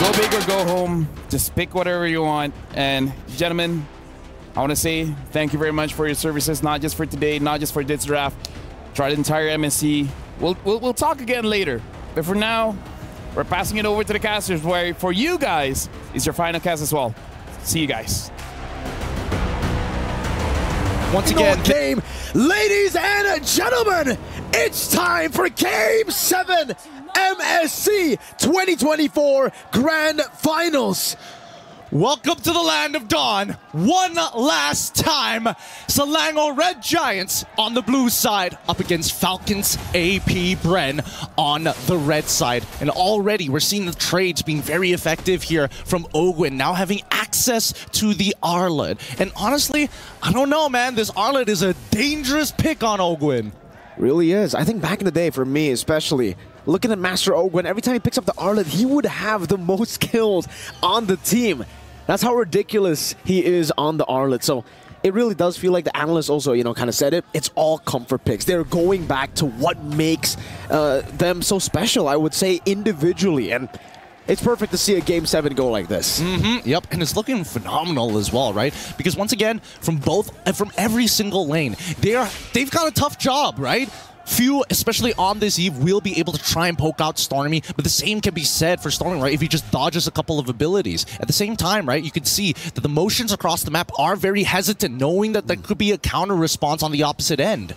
Go big or go home. Just pick whatever you want. And gentlemen, I want to say thank you very much for your services, not just for today, not just for this draft, throughout the entire MSC. We'll talk again later. But for now, we're passing it over to the casters, where for you guys is your final cast as well. See you guys. Once again, game, ladies and gentlemen, it's time for Game 7 MSC 2024 Grand Finals. Welcome to the land of dawn. One last time, Selangor Red Giants on the blue side up against Falcons APBREN on the red side. And already we're seeing the trades being very effective here from Ogwin, now having access to the Arlet. And honestly, I don't know, man. This Arlet is a dangerous pick on Ogwin. Really is. I think back in the day, for me especially, looking at Master Ogwin, every time he picks up the Arlet, he would have the most kills on the team. That's how ridiculous he is on the Arlet. So it really does feel like the analysts also, you know, kind of said it. It's all comfort picks. They're going back to what makes them so special, I would say, individually. And it's perfect to see a Game 7 go like this. Yep, and it's looking phenomenal as well, right? Because once again, from every single lane, they've got a tough job, right? Few, especially on this eve, will be able to try and poke out Stormy, but the same can be said for Stormy, right? If he just dodges a couple of abilities. At the same time, right, you can see that the motions across the map are very hesitant, knowing that there could be a counter response on the opposite end.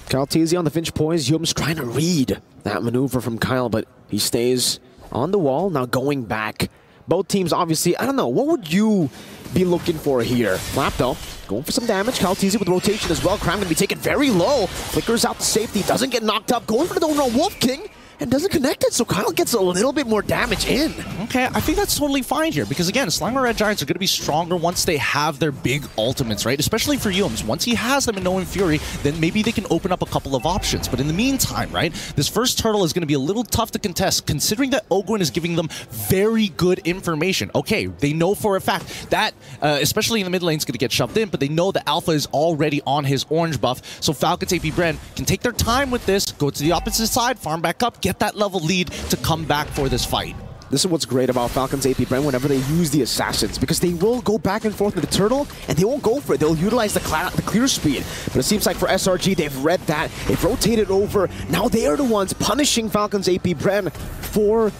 Kaltizi on the Finch Poise. Yum's trying to read that maneuver from Kyle, but he stays on the wall, now going back. Both teams, obviously, I don't know, what would you be looking for here? Flap, though, going for some damage. Kaltizi with rotation as well. Cram going to be taken very low. Flickers out to safety, doesn't get knocked up. Going for the Wolf King, and doesn't connect it, so Kyle gets a little bit more damage in. Okay, I think that's totally fine here, because again, Selangor Red Giants are going to be stronger once they have their big ultimates, right? Especially for Yums. Once he has them in No Fury, then maybe they can open up a couple of options. But in the meantime, right, this first turtle is going to be a little tough to contest, considering that Ogwin is giving them very good information. Okay, they know for a fact that, especially in the mid lane, is going to get shoved in, but they know that Alpha is already on his orange buff, so Falcons APBREN can take their time with this, go to the opposite side, farm back up, get that level lead to come back for this fight. This is what's great about Falcons APBREN whenever they use the Assassins, because they will go back and forth with the turtle, and they won't go for it. They'll utilize the clear speed. But it seems like for SRG, they've read that. They've rotated over. Now they are the ones punishing Falcons APBREN for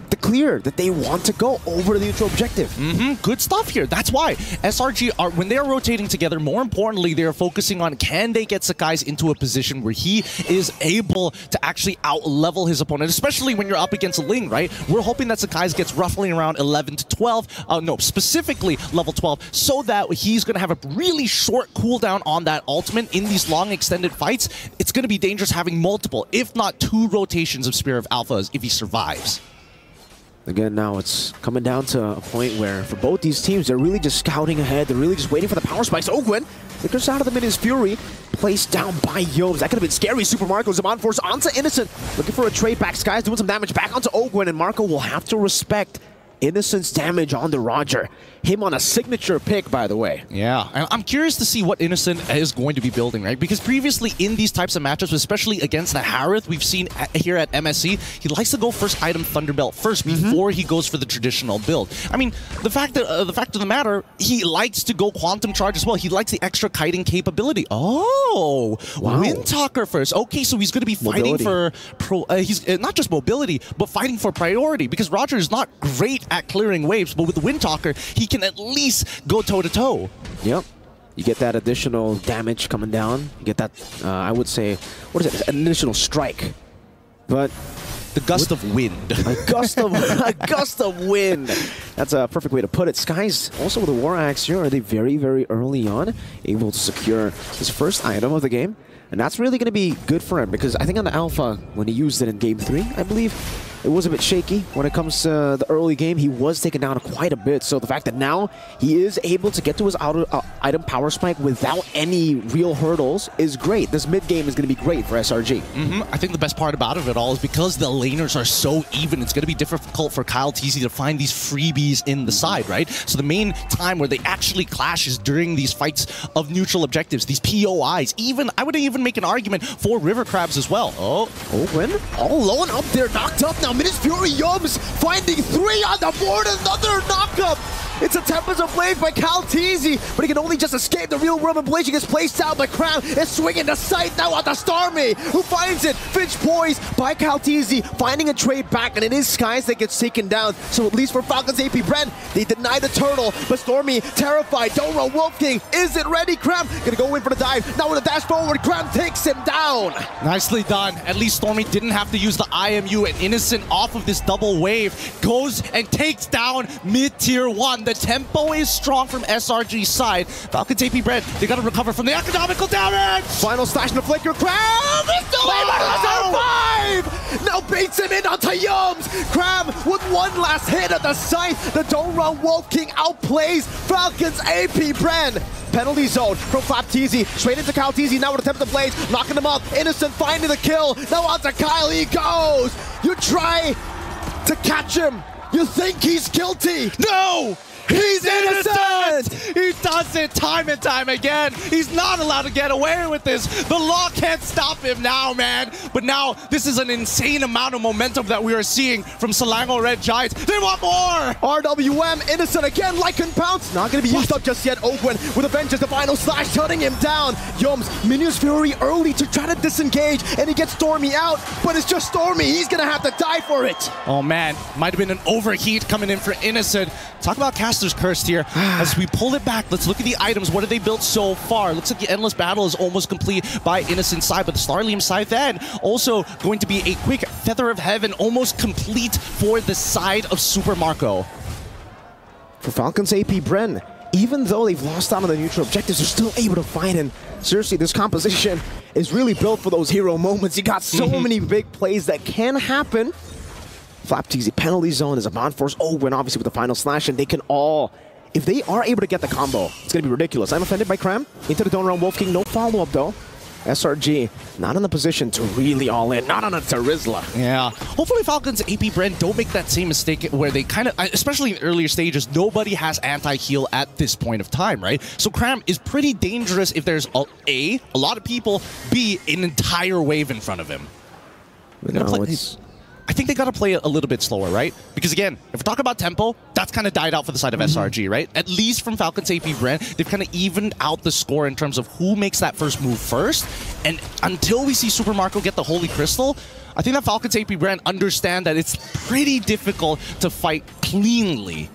the clear that they want to go over the neutral objective. Good stuff here. That's why SRG are, when they are rotating together, more importantly, they are focusing on, can they get Sakai's into a position where he is able to actually out-level his opponent, especially when you're up against a Ling, right? We're hoping that Sakai's gets roughly around 11 to 12, no, specifically level 12, so that he's going to have a really short cooldown on that ultimate in these long extended fights. It's going to be dangerous having multiple, if not 2 rotations of Spear of Alphas if he survives. Again, now it's coming down to a point where for both these teams, they're really just scouting ahead. They're really just waiting for the power spikes. Ogwin flickers out of the Minions Fury, placed down by Yomes. That could have been scary. Super Marco, Zaman Force onto Innocent, looking for a trade back. Sky's doing some damage back onto Ogwin, and Marco will have to respect Innocent's damage on the Roger. Him on a signature pick, by the way. Yeah, and I'm curious to see what Innocent is going to be building, right? Because previously in these types of matchups, especially against the Harith, we've seen here at MSC, he likes to go first item Thunderbelt first before he goes for the traditional build. I mean, the fact of the matter, he likes to go Quantum Charge as well. He likes the extra kiting capability. Oh, wow. Windtalker first. Okay, so he's going to be fighting for he's not just mobility, but fighting for priority, because Roger is not great at clearing waves, but with the Windtalker, he can at least go toe-to-toe. Yep. You get that additional damage coming down. You get that, I would say, what is it? An additional strike. But the gust of wind. A gust of wind. That's a perfect way to put it. Sky's also with a War Axe here. Are they very, very early on able to secure his first item of the game? And that's really going to be good for him, because I think on the Alpha, when he used it in Game 3, I believe, it was a bit shaky when it comes to the early game. He was taken down quite a bit. So the fact that now he is able to get to his item power spike without any real hurdles is great. This mid game is going to be great for SRG. I think the best part about it all is because the laners are so even, it's going to be difficult for Kaltizi to find these freebies in the side, right? So the main time where they actually clash is during these fights of neutral objectives, these POIs. I would even make an argument for River Crabs as well. Ogwin all alone up there, knocked up now now. Minus Fury Yums finding 3 on the board, another knockup. It's a Tempest of Blades by Calteezy, but he can only just escape the real world, and Blazing is placed down by Cram. Is swinging the sight now on the Starmie, who finds it. Finch poised by Calteezy, finding a trade back, and it is Skies that gets taken down. So at least for Falcons APBREN, they deny the turtle, but Stormy terrified. Don't run Wolf King, isn't ready. Cram gonna go in for the dive. Now with a dash forward, Cram takes him down. Nicely done. At least Stormy didn't have to use the IMU, and Innocent off of this double wave goes and takes down mid-tier 1. The tempo is strong from SRG's side. Falcons APBREN, they gotta recover from the economical damage! Final slash and the flicker. Cram is still able to survive! Now baits him in onto Yums. Cram with one last hit at the site. The Don't Run Wolf King outplays Falcons APBREN. Penalty zone from Flapteezy, straight into Calteezy, now with a attempt to blaze, knocking him up. Innocent finding the kill, now on to Kyle, he goes! You try to catch him, you think he's guilty. No! He's innocent! He does it time and time again. He's not allowed to get away with this. The law can't stop him now, man. But now, this is an insane amount of momentum that we are seeing from Selangor Red Giants. They want more! RWM, Innocent again, Lycan Pounce. Not gonna be used up just yet. Owen with a vengeance, the final slash, shutting him down. Yums, Minions Fury early to try to disengage, and he gets Stormy out, but it's just Stormy. He's gonna have to die for it. Oh man, might have been an overheat coming in for Innocent. Talk about Caster's Cursed here. As we pull it back, let's look at the items. What have they built so far? Looks like the Endless Battle is almost complete by Innocent's side, but the Starlium side then also going to be a quick Feather of Heaven, almost complete for the side of Super Marco. For Falcons APBREN, even though they've lost out on the neutral objectives, they're still able to fight. And seriously, this composition is really built for those hero moments. You got so many big plays that can happen. Flapteezy penalty zone is a bond force. Owen obviously with the final slash, and they can all, if they are able to get the combo, it's going to be ridiculous. I'm offended by Cram. Into the Don't Run Wolf King, no follow-up though. SRG not in the position to really all in, not on a Terizla. Yeah, hopefully Falcons APBREN don't make that same mistake where they kind of, especially in earlier stages, nobody has anti-heal at this point of time, right? So Cram is pretty dangerous if there's a lot of people, B, an entire wave in front of him. No, I think they got to play it a little bit slower, right? Because again, if we're talking about tempo, that's kind of died out for the side of SRG, right? At least from Falcons APBREN, they've kind of evened out the score in terms of who makes that first move first. And until we see Super Marco get the Holy Crystal, I think that Falcons APBREN understand that it's pretty difficult to fight cleanly.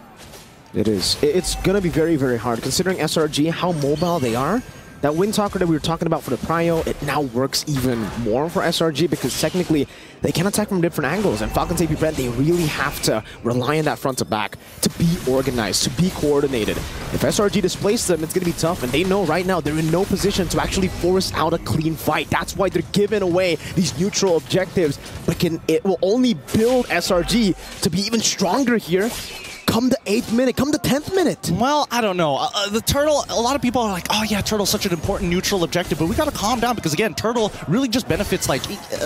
It is. It's going to be very, very hard, considering SRG, how mobile they are. That Wind Talker that we were talking about for the Prio, it now works even more for SRG because technically they can attack from different angles, and Falcons APBREN, they really have to rely on that front to back to be organized, to be coordinated. If SRG displaces them, it's going to be tough, and they know right now they're in no position to actually force out a clean fight. That's why they're giving away these neutral objectives, but it will only build SRG to be even stronger here. Come the 8th minute, come the 10th minute. Well, I don't know. The Turtle, a lot of people are like, oh yeah, Turtle's such an important neutral objective, but we gotta calm down because again, Turtle really just benefits, like,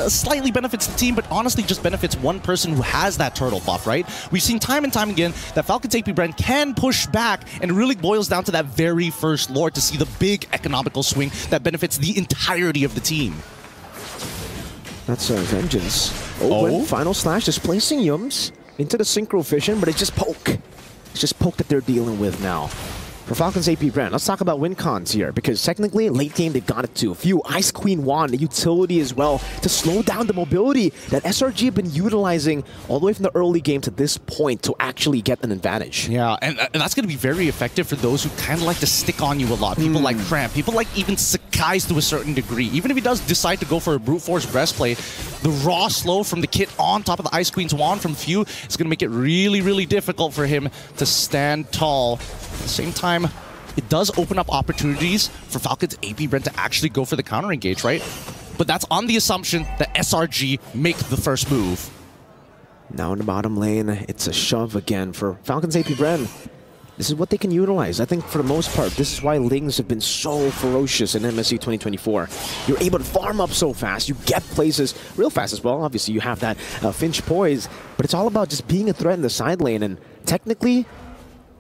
slightly benefits the team, but honestly just benefits one person who has that Turtle buff, right? We've seen time and time again that Falcons APBREN can push back, and it really boils down to that very first Lord to see the big economical swing that benefits the entirety of the team. That's Vengeance. Oh, final slash displacing Yums into the Synchro Fission, but it's just poke. It's just poke that they're dealing with now. For Falcons APBREN, let's talk about win cons here, because technically, late game, they've got it too. A few Ice Queen Wand, the utility as well, to slow down the mobility that SRG have been utilizing all the way from the early game to this point to actually get an advantage. Yeah, and that's going to be very effective for those who kind of like to stick on you a lot. People like Cramp, people like even Sakai's to a certain degree. Even if he does decide to go for a Brute Force Breastplate, the raw slow from the kit on top of the Ice Queen's Wand from Few is going to make it really, really difficult for him to stand tall. At the same time, it does open up opportunities for Falcons APBREN to actually go for the counter engage, right? But that's on the assumption that SRG make the first move. Now in the bottom lane, it's a shove again for Falcons APBREN. This is what they can utilize. I think for the most part, this is why Lings have been so ferocious in MSC 2024. You're able to farm up so fast. You get places real fast as well. Obviously, you have that Finch poise, but it's all about just being a threat in the side lane. And technically,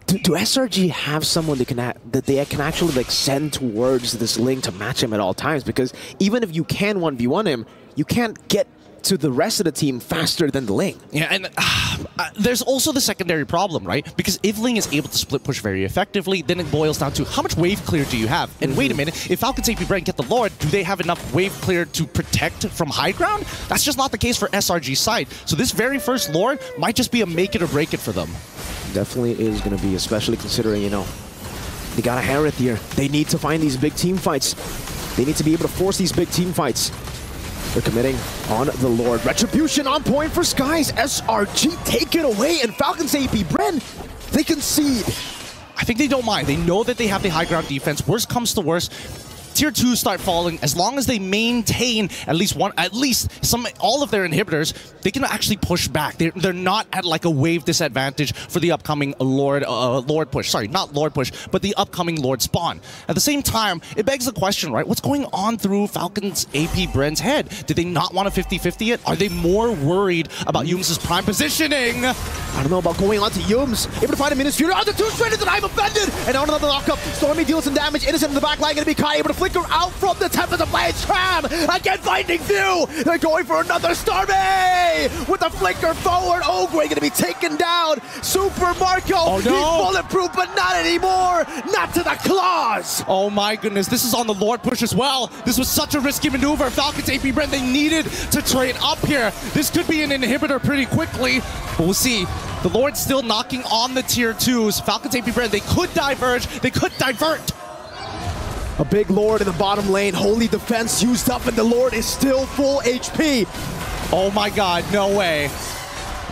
do SRG have someone that they can actually like send towards this Ling to match him at all times? Because even if you can 1v1 him, you can't get to the rest of the team faster than the Ling. Yeah, and there's also the secondary problem, right? Because if Ling is able to split push very effectively, then it boils down to how much wave clear do you have? And wait a minute, if FALCONS APBREN get the Lord, do they have enough wave clear to protect from high ground? That's just not the case for SRG's side. So this very first Lord might just be a make it or break it for them. Definitely is going to be, especially considering, you know, they got a Harith here. They need to find these big team fights. They need to be able to force these big team fights. They're committing on the Lord. Retribution on point for Skies. SRG take it away, and FALCONS APBREN, they concede. I think they don't mind. They know that they have the high ground defense. Worst comes to worst, Tier 2 start falling. As long as they maintain all of their inhibitors, they can actually push back. They're not at like a wave disadvantage for the upcoming Lord push. Sorry, not Lord push, but the upcoming Lord spawn. At the same time, it begs the question, right? What's going on through FALCONS APBREN's head? Did they not want to 50-50 it? Are they more worried about Yums' prime positioning? I don't know about going on to Yums. Able to find a Minister. On the two straight, and I'm offended. And on another lockup, Stormy deals some damage. Innocent in the back line, gonna be Kai able to flicker out from the Tempest of Blades. Tram again finding View. They're going for another Stormy with a flicker forward. Ogre gonna be taken down. Super Marco. Oh, no. He's bulletproof, but not anymore. Not to the claws. Oh my goodness, this is on the Lord push as well. This was such a risky maneuver. FALCONS APBREN, they needed to trade up here. This could be an inhibitor pretty quickly, but we'll see. The Lord's still knocking on the Tier 2s. FALCONS APBREN, they could diverge, they could divert. A big Lord in the bottom lane. Holy defense used up, and the Lord is still full HP. Oh my god, no way.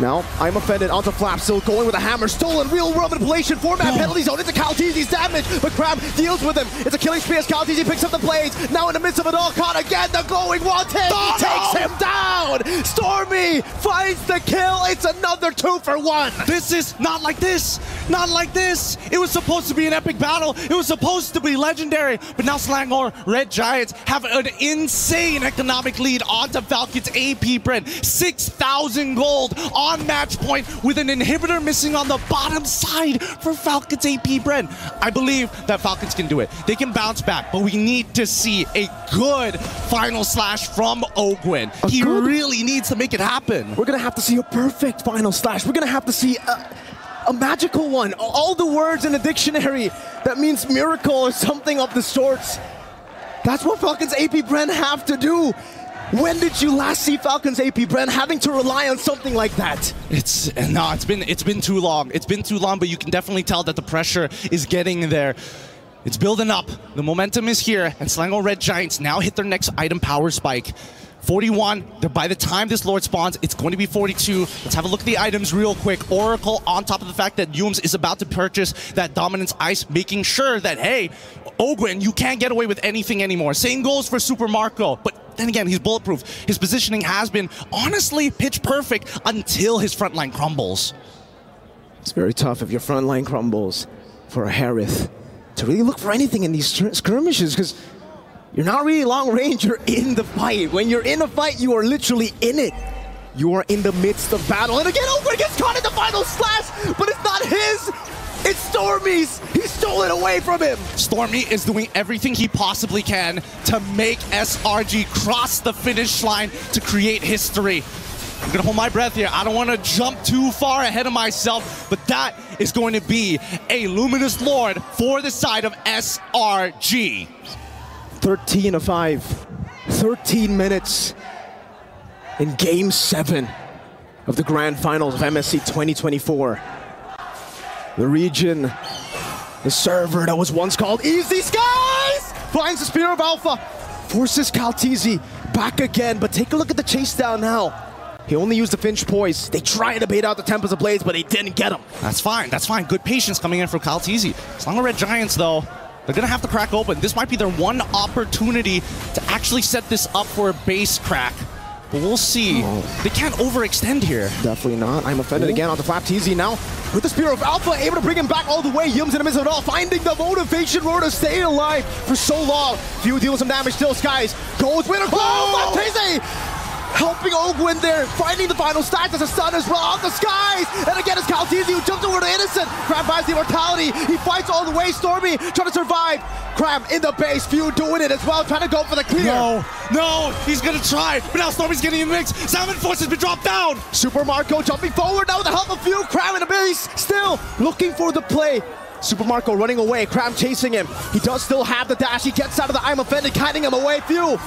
Now, I'm offended onto Flap, still going with a hammer. Stolen real-world manipulation, 4-man penalty zone into Calteezy's damage, but Crab deals with him. It's a killing spree as Calteezy picks up the blades. Now in the midst of it all, caught again, the glowing wanted. He takes him down. Stormy finds the kill. It's another 2-for-1. This is not like this. Not like this. It was supposed to be an epic battle. It was supposed to be legendary. But now Selangor, Red Giants have an insane economic lead onto FALCONS APBREN. 6,000 gold on match point with an inhibitor missing on the bottom side for FALCONS APBREN. I believe that FALCONS can do it. They can bounce back, but we need to see a good final slash from Ogwin. He really needs to make it happen. We're going to have to see a perfect final slash. We're going to have to see a magical one. All the words in the dictionary that means miracle or something of the sorts. That's what FALCONS APBREN have to do. When did you last see FALCONS APBREN having to rely on something like that? It's been too long. It's been too long, but you can definitely tell that the pressure is getting there. It's building up. The momentum is here, and Selangor Red Giants now hit their next item power spike. 41, by the time this Lord spawns, it's going to be 42. Let's have a look at the items real quick. Oracle, on top of the fact that Yums is about to purchase that Dominance Ice, making sure that, hey, Ogwin, you can't get away with anything anymore. Same goes for Super Marco, but then again, he's bulletproof. His positioning has been, honestly, pitch perfect until his front line crumbles. It's very tough if your front line crumbles for a Harith to really look for anything in these skirmishes, because you're not really long range, you're in the fight. When you're in a fight, you are literally in it. You are in the midst of battle. And again, Ogre gets caught in the final slash, but it's not his. It's Stormy's. He stole it away from him. Stormy is doing everything he possibly can to make SRG cross the finish line to create history. I'm gonna hold my breath here. I don't want to jump too far ahead of myself, but that is going to be a Luminous Lord for the side of SRG. 13-5, 13 minutes in Game 7 of the Grand Finals of MSC 2024. The region, the server that was once called Easy Skies, finds the Spear of Alpha, forces Calteezy back again, but take a look at the chase down now. He only used the Finch Poise. They tried to bait out the Tempest of Blades, but they didn't get him. That's fine, that's fine. Good patience coming in from Calteezy. Selangor Red Giants, though, they're gonna have to crack open. This might be their one opportunity to actually set this up for a base crack. But we'll see. They can't overextend here. Definitely not. I'm offended again onto FlapTZ now. With the Spear of Alpha, able to bring him back all the way. Yums in the midst of it all, finding the motivation roar to stay alive for so long. Few deals some damage still. Skies goes with a FlapTZ! Helping Ogwin there, finding the final stacks as a stun as well on the skies. And again, it's Caltesi who jumps over to Innocent. Cram buys the immortality. He fights all the way. Stormy trying to survive. Cram in the base. Few doing it as well, trying to go for the clear. No, he's gonna try, but now Stormy's getting in the mix. Salmon Force has been dropped down. Super Marco jumping forward now with the help of Few. Cram in the base, still looking for the play. Super Marco running away, Cram chasing him. He does still have the dash. He gets out of the I'm Offended, kiting him away. Few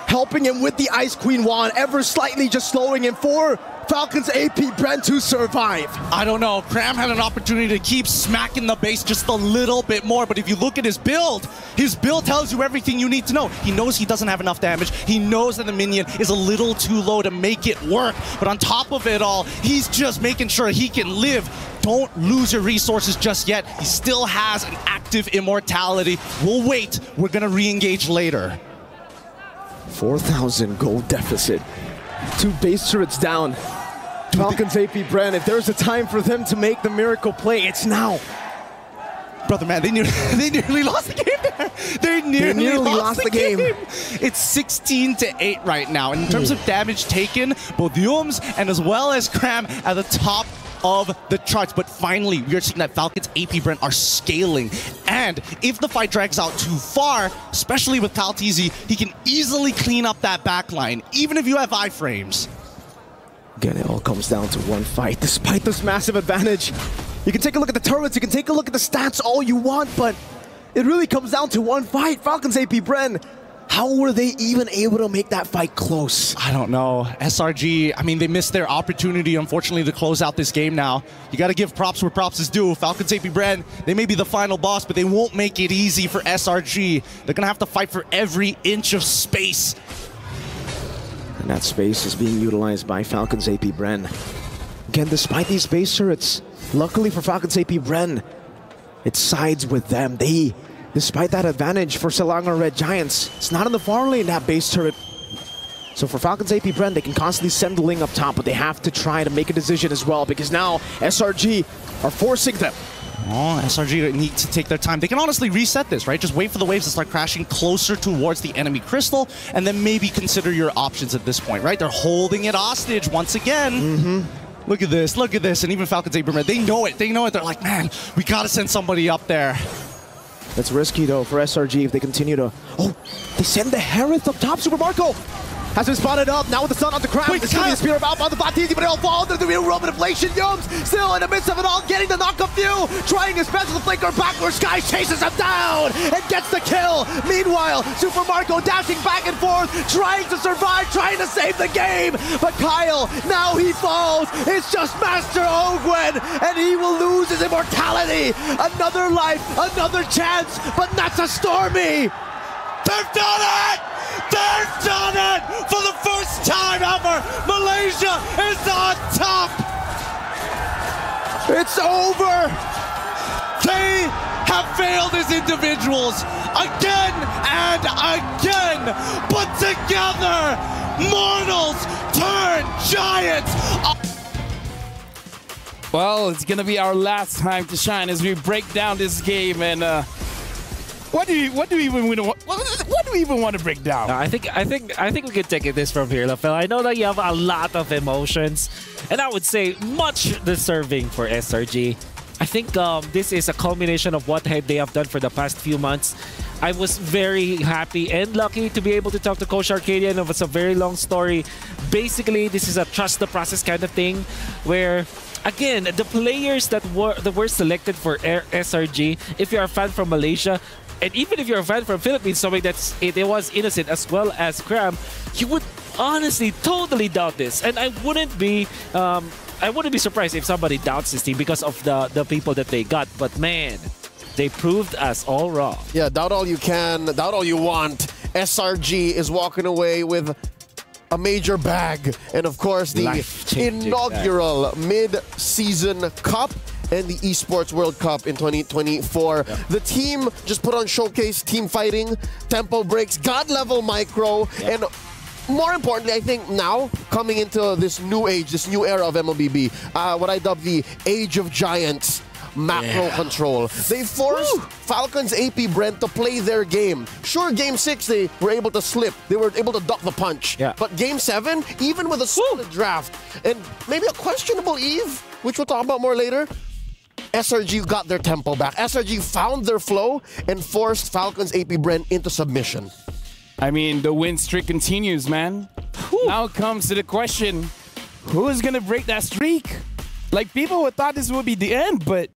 helping him with the Ice Queen wand, ever slightly just slowing him for Falcons APBREN to survive. I don't know. Cram had an opportunity to keep smacking the base just a little bit more, but if you look at his build tells you everything you need to know. He knows he doesn't have enough damage. He knows that the minion is a little too low to make it work, but on top of it all, he's just making sure he can live. Don't lose your resources just yet. He still has an active immortality. We'll wait. We're gonna re-engage later. 4,000 gold deficit. 2 base turrets down. Falcons APBREN, if there's a time for them to make the miracle play, it's now. Brother, man, they nearly lost the game there. They nearly lost the game. It's 16-8 right now. And in terms of damage taken, both Yums and as well as Cram at the top of the charts, but finally we are seeing that Falcons APBREN are scaling, and if the fight drags out too far, especially with Caltesi, he can easily clean up that backline, even if you have iframes. Again, it all comes down to one fight, despite this massive advantage. You can take a look at the turrets, you can take a look at the stats all you want, but it really comes down to one fight. Falcons APBREN, how were they even able to make that fight close? I don't know. SRG, I mean, they missed their opportunity, unfortunately, to close out this game now. You got to give props where props is due. Falcons APBREN, they may be the final boss, but they won't make it easy for SRG. They're going to have to fight for every inch of space. And that space is being utilized by Falcons APBREN. Again, despite these base turrets, luckily for Falcons APBREN, it sides with them. Despite that advantage for Selangor Red Giants, it's not in the far lane, that base turret. So for Falcons APBREN, they can constantly send the Ling up top, but they have to try to make a decision as well, because now SRG are forcing them. Oh, SRG need to take their time. They can honestly reset this, right? Just wait for the waves to start crashing closer towards the enemy crystal, and then maybe consider your options at this point, right? They're holding it hostage once again. Look at this, and even Falcons APBREN, they know it. They're like, man, we gotta send somebody up there. That's risky though for SRG if they continue to... Oh, they send the Hereth up top. Super Marco has been spotted up. Now with the sun on the Cram. It's going to be a spear of out on the Fatisi, but it'll fall under the real Roman inflation. Yums still in the midst of it all, getting the knock-up view. Trying his best with the flanker backwards. Sky chases him down and gets the kill. Meanwhile, Super Marco dashing back and forth, trying to survive, trying to save the game. But Kyle, now he falls. It's just Master Ogwin, and he will lose his immortality. Another life, another chance, but not to Stormy. They've done it! They've done it! For the first time ever, Malaysia is on top! It's over! They have failed as individuals again and again, but together, mortals turn giants! Well, it's gonna be our last time to shine as we break down this game, and what do we even want to break down? I think we can take this from here, Lafel. I know that you have a lot of emotions, and I would say much deserving for SRG. I think this is a culmination of what they have done for the past few months. I was very happy and lucky to be able to talk to Coach Arcadian. It was a very long story. Basically, this is a trust the process kind of thing, where again, the players that were selected for SRG, if you're a fan from Malaysia, and even if you're a fan from Philippines, something it was Innocent as well as Cram, you would honestly totally doubt this. And I wouldn't be surprised if somebody doubts this team because of the people that they got. But man, they proved us all wrong. Yeah, doubt all you can, doubt all you want. SRG is walking away with a major bag, and of course the inaugural mid-season cup and the Esports World Cup in 2024. Yep. The team just put on showcase team fighting, tempo breaks, god level micro, and more importantly, I think now coming into this new age, this new era of MLBB, what I dub the Age of Giants. macro control. They forced Falcons APBREN to play their game. Sure, Game 6, they were able to slip. They were able to duck the punch. Yeah. But Game 7, even with a solid draft, and maybe a questionable Eve, which we'll talk about more later, SRG got their tempo back. SRG found their flow and forced Falcons APBREN into submission. I mean, the win streak continues, man. Now comes to the question, who is going to break that streak? Like, people would thought this would be the end, but